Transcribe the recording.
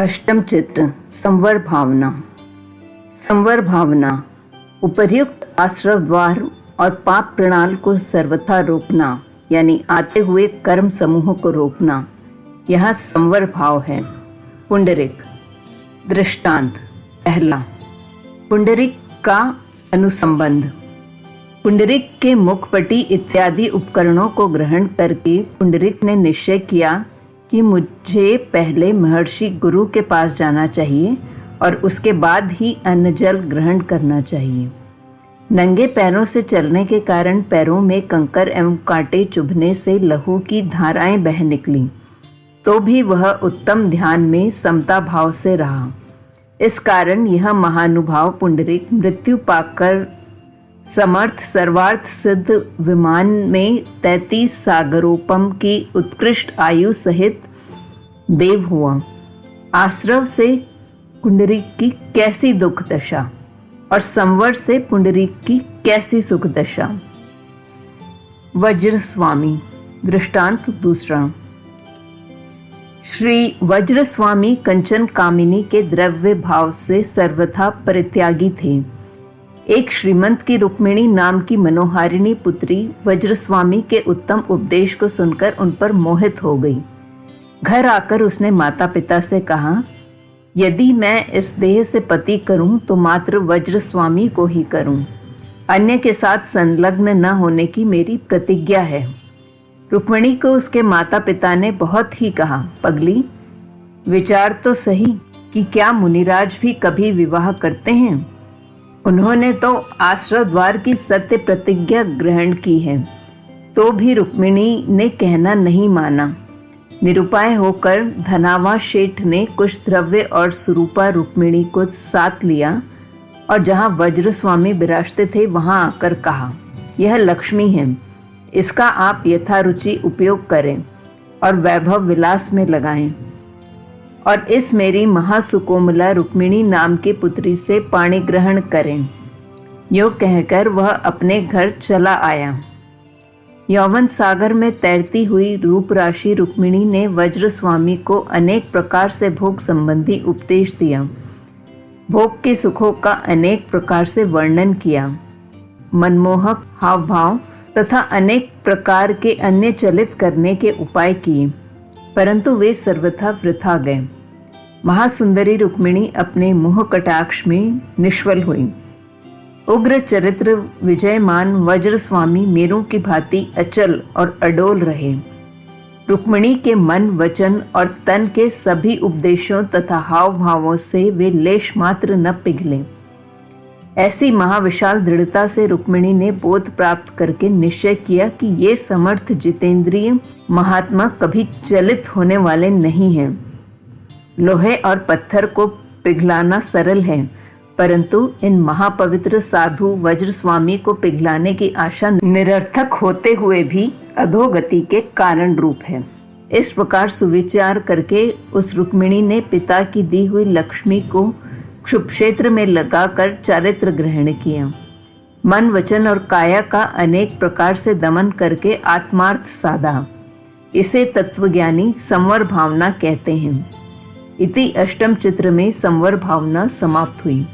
अष्टम चित्र संवर भावना। संवर भावना उपर्युक्त आश्रव द्वार और पाप प्रणाल को सर्वथा रोकना, यानी आते हुए कर्म समूह को रोकना, यह संवर भाव है। पुंडरिक। दृष्टांत। पहला, पुंडरिक का अनुसंबंध। पुंडरिक के मुखपटी इत्यादि उपकरणों को ग्रहण करके पुंडरिक ने निश्चय किया कि मुझे पहले महर्षि गुरु के पास जाना चाहिए और उसके बाद ही अन्न जल ग्रहण करना चाहिए। नंगे पैरों से चलने के कारण पैरों में कंकर एवं कांटे चुभने से लहू की धाराएं बह निकली, तो भी वह उत्तम ध्यान में समता भाव से रहा। इस कारण यह महानुभाव पुंडरिक मृत्यु पाकर समर्थ सर्वार्थ सिद्ध विमान में 33 सागरोपम की उत्कृष्ट आयु सहित देव हुआ। आश्रव से पुंडरीक की कैसी दुख दशा और संवर से पुंडरीक की कैसी सुख दशा। वज्र स्वामी। दृष्टांत दूसरा। श्री वज्र स्वामी कंचन कामिनी के द्रव्य भाव से सर्वथा परित्यागी थे। एक श्रीमंत की रुक्मिणी नाम की मनोहारिणी पुत्री वज्रस्वामी के उत्तम उपदेश को सुनकर उन पर मोहित हो गई। घर आकर उसने माता पिता से कहा, यदि मैं इस देह से पति करूं तो मात्र वज्रस्वामी को ही करूं। अन्य के साथ संलग्न न होने की मेरी प्रतिज्ञा है। रुक्मिणी को उसके माता पिता ने बहुत ही कहा, पगली, विचार तो सही कि क्या मुनिराज भी कभी विवाह करते हैं। उन्होंने तो आश्रव द्वार की सत्य प्रतिज्ञा ग्रहण की है, तो भी रुक्मिणी ने कहना नहीं माना। निरुपाय होकर धनावा शेठ ने कुछ द्रव्य और सुरूपा रुक्मिणी को साथ लिया और जहाँ वज्रस्वामी विराजते थे वहाँ आकर कहा, यह लक्ष्मी है, इसका आप यथारुचि उपयोग करें और वैभव विलास में लगाएं, और इस मेरी महासुकोमला रुक्मिणी नाम की पुत्री से पाणी ग्रहण करें। यो कहकर वह अपने घर चला आया। यौवन सागर में तैरती हुई रूप राशि रुक्मिणी ने वज्रस्वामी को अनेक प्रकार से भोग संबंधी उपदेश दिया। भोग के सुखों का अनेक प्रकार से वर्णन किया। मनमोहक हाव भाव तथा अनेक प्रकार के अन्य चलित करने के उपाय किए, परंतु वे सर्वथा वृथा गए। महासुंदरी रुक्मिणी अपने मोह कटाक्ष में निष्फल हुई। उग्र चरित्र विजयमान वज्रस्वामी मेरू की भांति अचल और अडोल रहे। रुक्मिणी के मन, वचन और तन के सभी उपदेशों तथा हाव भावों से वे लेश मात्र न पिघले। ऐसी महाविशाल दृढ़ता से रुक्मिणी ने बोध प्राप्त करके निश्चय किया कि ये समर्थ जितेंद्रिय महात्मा कभी चलित होने वाले नहीं हैं। लोहे और पत्थर को पिघलाना सरल है, परंतु इन महापवित्र साधु वज्रस्वामी को पिघलाने की आशा निरर्थक होते हुए भी अधोगति के कारण रूप है। इस प्रकार सुविचार करके उस रुक्मिणी ने पिता की दी हुई लक्ष्मी को क्षुप क्षेत्र में लगाकर चारित्र ग्रहण किया। मन, वचन और काया का अनेक प्रकार से दमन करके आत्मार्थ साधा। इसे तत्वज्ञानी संवर भावना कहते हैं। इति अष्टम चित्र में संवर भावना समाप्त हुई।